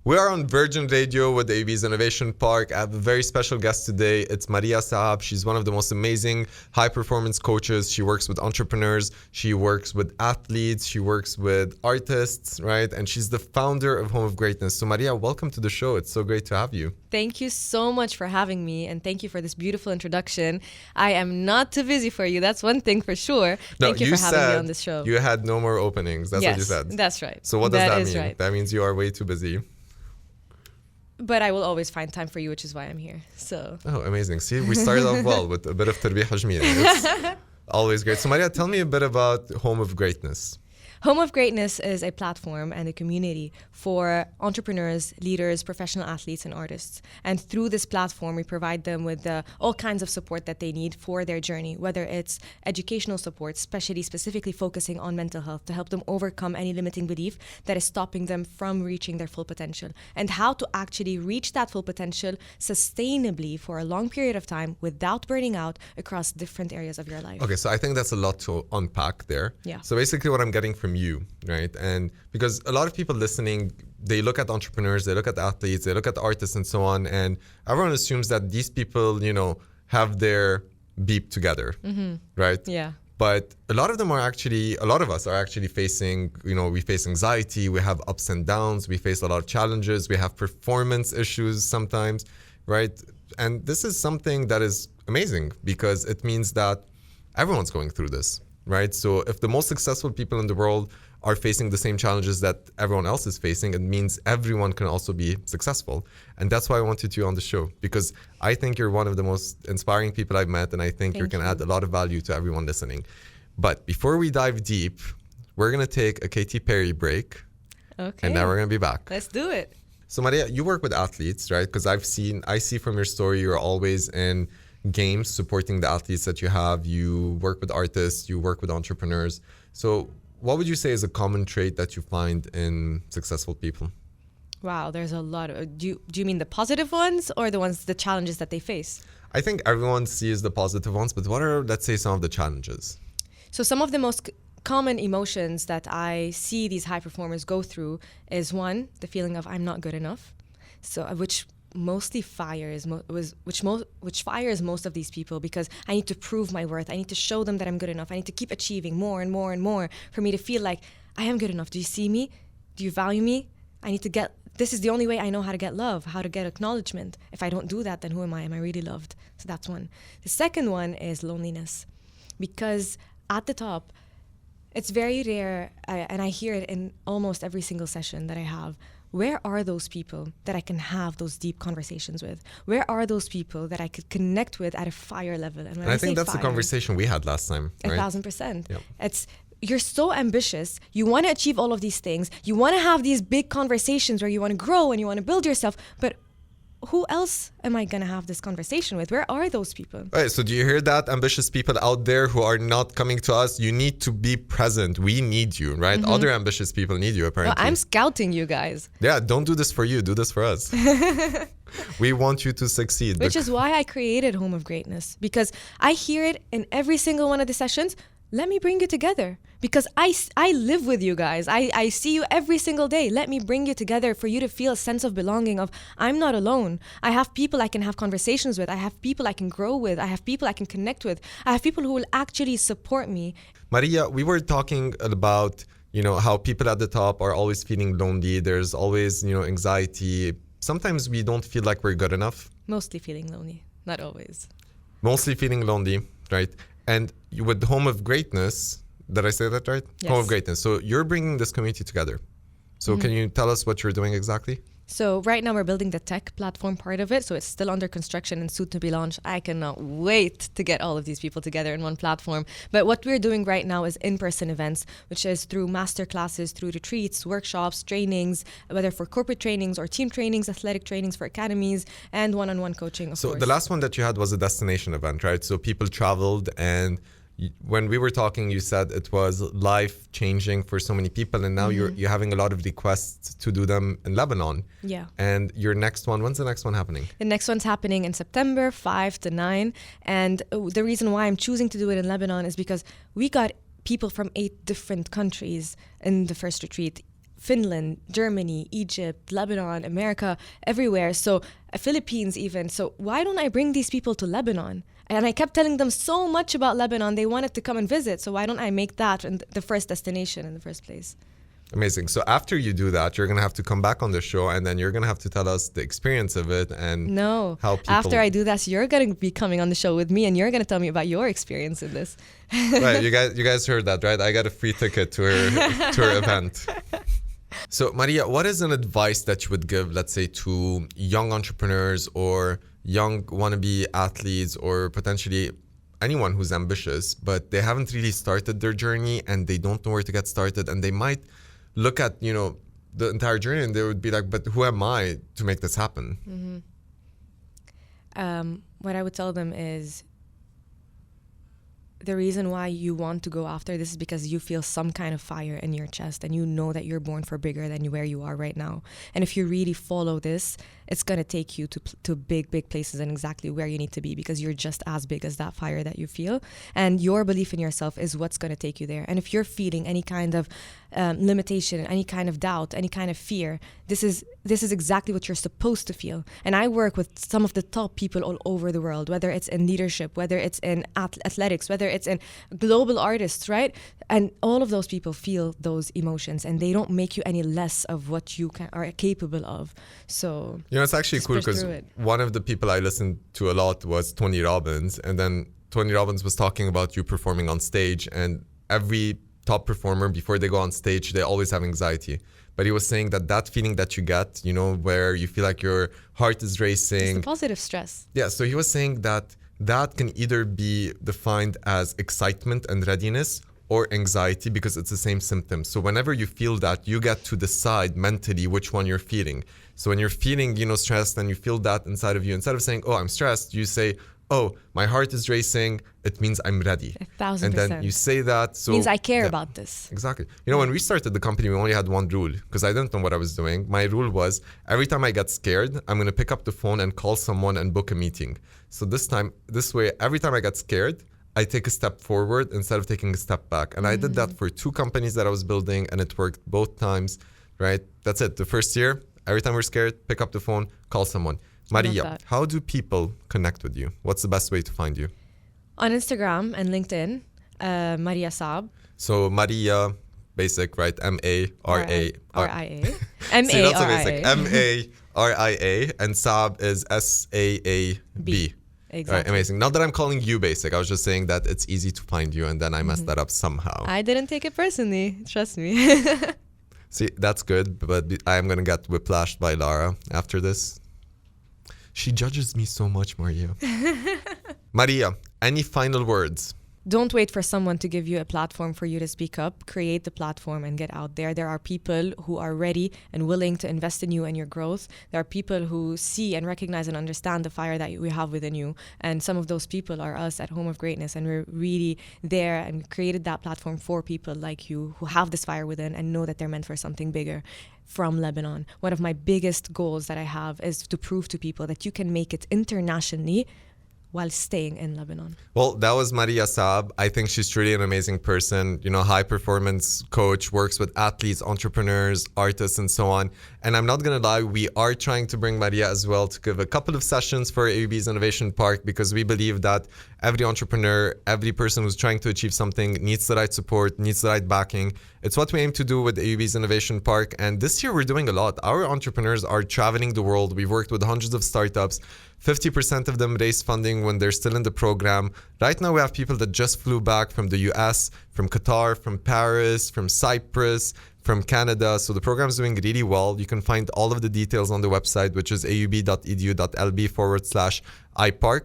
We are on Virgin Radio with AB's Innovation Park. I have a very special guest today. It's Maria Saab. She's one of the most amazing high-performance coaches. She works with entrepreneurs. She works with athletes. She works with artists, right? And she's the founder of Home of Greatness. So Maria, welcome to the show. It's so great to have you. Thank you so much for having me, and thank you for this beautiful introduction. I am not too busy for you. That's one thing for sure. Thank you for having me on this show. You had no more openings. That's what you said. That's right. So what does that mean? Right. That means you are way too busy. But I will always find time for you, which is why I'm here. So. Oh, amazing. See, we started off well with a bit of Tarbiyah Hajmiyya. It's always great. So Maria, tell me a bit about Home of Greatness. Home of Greatness is a platform and a community for entrepreneurs, leaders, professional athletes, and artists. And through this platform, we provide them with all kinds of support that they need for their journey, whether it's educational support, specifically focusing on mental health to help them overcome any limiting belief that is stopping them from reaching their full potential, and how to actually reach that full potential sustainably for a long period of time without burning out across different areas of your life. Okay, so I think that's a lot to unpack there. Yeah. So basically what I'm getting from you, right? And because a lot of people listening, they look at entrepreneurs, they look at athletes, they look at artists and so on, and everyone assumes that these people, have their beep together, right? Yeah. But a lot of us are actually facing, we face anxiety, we have ups and downs, we face a lot of challenges, we have performance issues sometimes, right? And this is something that is amazing because it means that everyone's going through this. Right? So if the most successful people in the world are facing the same challenges that everyone else is facing, it means everyone can also be successful. And that's why I wanted you on the show, because I think you're one of the most inspiring people I've met, and I think you can add a lot of value to everyone listening. But before we dive deep, we're going to take a Katy Perry break. Okay. And now we're going to be back. Let's do it. So Maria, you work with athletes, right? Because I see from your story, you're always in games supporting the athletes that you have. You work with artists, you work with entrepreneurs. So what would you say is a common trait that you find in successful people? Wow, there's a lot of, do you mean the positive ones or the challenges that they face? I think everyone sees the positive ones, but what are, let's say, some of the challenges? So some of the most common emotions that I see these high performers go through is one, the feeling of I'm not good enough. So which mostly fires most of these people, because I need to prove my worth. I need to show them that I'm good enough. I need to keep achieving more and more and more for me to feel like I am good enough. Do you see me? Do you value me? This is the only way I know how to get love, how to get acknowledgement. If I don't do that, then who am I? Am I really loved? So that's one. The second one is loneliness, because at the top, it's very rare, and I hear it in almost every single session that I have. Where are those people that I can have those deep conversations with? Where are those people that I could connect with at a fire level? And I think that's the conversation we had last time, right? 1,000%. Yep. You're so ambitious. You want to achieve all of these things. You want to have these big conversations where you want to grow and you want to build yourself. But who else am I going to have this conversation with? Where are those people? All right, so do you hear that, ambitious people out there who are not coming to us? You need to be present. We need you, right? Mm-hmm. Other ambitious people need you, apparently. Well, I'm scouting you guys. Yeah, don't do this for you. Do this for us. We want you to succeed. Which is why I created Home of Greatness, because I hear it in every single one of the sessions. Let me bring you together, because I live with you guys. I see you every single day. Let me bring you together for you to feel a sense of belonging, of I'm not alone. I have people I can have conversations with. I have people I can grow with. I have people I can connect with. I have people who will actually support me. Maria, we were talking about, how people at the top are always feeling lonely. There's always, anxiety. Sometimes we don't feel like we're good enough. Mostly feeling lonely, not always. Mostly feeling lonely, right? And with Home of Greatness, did I say that right? Yes. Home of Greatness. So you're bringing this community together. So can you tell us what you're doing exactly? So right now we're building the tech platform part of it. So it's still under construction and soon to be launched. I cannot wait to get all of these people together in one platform. But what we're doing right now is in-person events, which is through master classes, through retreats, workshops, trainings, whether for corporate trainings or team trainings, athletic trainings for academies, and one-on-one coaching, of course. So the last one that you had was a destination event, right? So people traveled, and when we were talking, you said it was life-changing for so many people, and now you're having a lot of requests to do them in Lebanon. Yeah. And your next one, when's the next one happening? The next one's happening in September, 5 to 9. And the reason why I'm choosing to do it in Lebanon is because we got people from 8 different countries in the first retreat. Finland, Germany, Egypt, Lebanon, America, everywhere. So Philippines even. So why don't I bring these people to Lebanon? And I kept telling them so much about Lebanon. They wanted to come and visit. So why don't I make that the first destination in the first place? Amazing. So after you do that, you're going to have to come back on the show, and then you're going to have to tell us the experience of it and how people... After I do that, you're going to be coming on the show with me, and you're going to tell me about your experience in this. Right. You guys heard that, right? I got a free ticket to her event. So Maria, what is an advice that you would give, let's say, to young entrepreneurs or young wannabe athletes or potentially anyone who's ambitious, but they haven't really started their journey and they don't know where to get started, and they might look at, the entire journey and they would be like, but who am I to make this happen? What I would tell them is the reason why you want to go after this is because you feel some kind of fire in your chest and you know that you're born for bigger than where you are right now. And if you really follow this, it's going to take you to big, big places and exactly where you need to be, because you're just as big as that fire that you feel. And your belief in yourself is what's going to take you there. And if you're feeling any kind of limitation, any kind of doubt, any kind of fear, this is exactly what you're supposed to feel. And I work with some of the top people all over the world, whether it's in leadership, whether it's in athletics, whether it's in global artists, right? And all of those people feel those emotions, and they don't make you any less of what you are capable of. So it's actually cool because one of the people I listened to a lot was Tony Robbins, and then Tony Robbins was talking about you performing on stage, and every top performer, before they go on stage, they always have anxiety. But he was saying that feeling that you get, where you feel like your heart is racing. It's the positive stress. Yeah, so he was saying that can either be defined as excitement and readiness or anxiety, because it's the same symptom. So whenever you feel that, you get to decide mentally which one you're feeling. So when you're feeling, stressed and you feel that inside of you, instead of saying, oh, I'm stressed, you say, oh, my heart is racing, it means I'm ready. 1,000%. And then you say that. So it means I care about this. Exactly. When we started the company, we only had one rule, because I didn't know what I was doing. My rule was, every time I get scared, I'm going to pick up the phone and call someone and book a meeting. So this way, every time I get scared, I take a step forward instead of taking a step back. And I did that for 2 companies that I was building, and it worked both times, right? That's it. The first year, every time we're scared, pick up the phone, call someone. Maria, how do people connect with you? What's the best way to find you? On Instagram and LinkedIn, Maria Saab. So Maria, basic, right? M-A-R-A. R-I-A. M-A-R-I-A. M-A-R-I-A. And Saab is S-A-A-B. Exactly. Right, amazing. Not that I'm calling you basic. I was just saying that it's easy to find you, and then I messed that up somehow. I didn't take it personally. Trust me. See, that's good, but I'm going to get whiplashed by Lara after this. She judges me so much, Maria. Maria, any final words? Don't wait for someone to give you a platform for you to speak up. Create the platform and get out there. There are people who are ready and willing to invest in you and your growth. There are people who see and recognize and understand the fire that we have within you. And some of those people are us at Home of Greatness. And we're really there and created that platform for people like you who have this fire within and know that they're meant for something bigger. From Lebanon, one of my biggest goals that I have is to prove to people that you can make it internationally while staying in Lebanon. Well, that was Maria Saab. I think she's truly an amazing person, high performance coach, works with athletes, entrepreneurs, artists, and so on. And I'm not going to lie, we are trying to bring Maria as well to give a couple of sessions for AUB's Innovation Park, because we believe that every entrepreneur, every person who's trying to achieve something needs the right support, needs the right backing. It's what we aim to do with AUB's Innovation Park. And this year we're doing a lot. Our entrepreneurs are traveling the world. We've worked with hundreds of startups. 50% of them raise funding when they're still in the program. Right now we have people that just flew back from the US, from Qatar, from Paris, from Cyprus, from Canada. So the program is doing really well. You can find all of the details on the website, which is aub.edu.lb/ipark.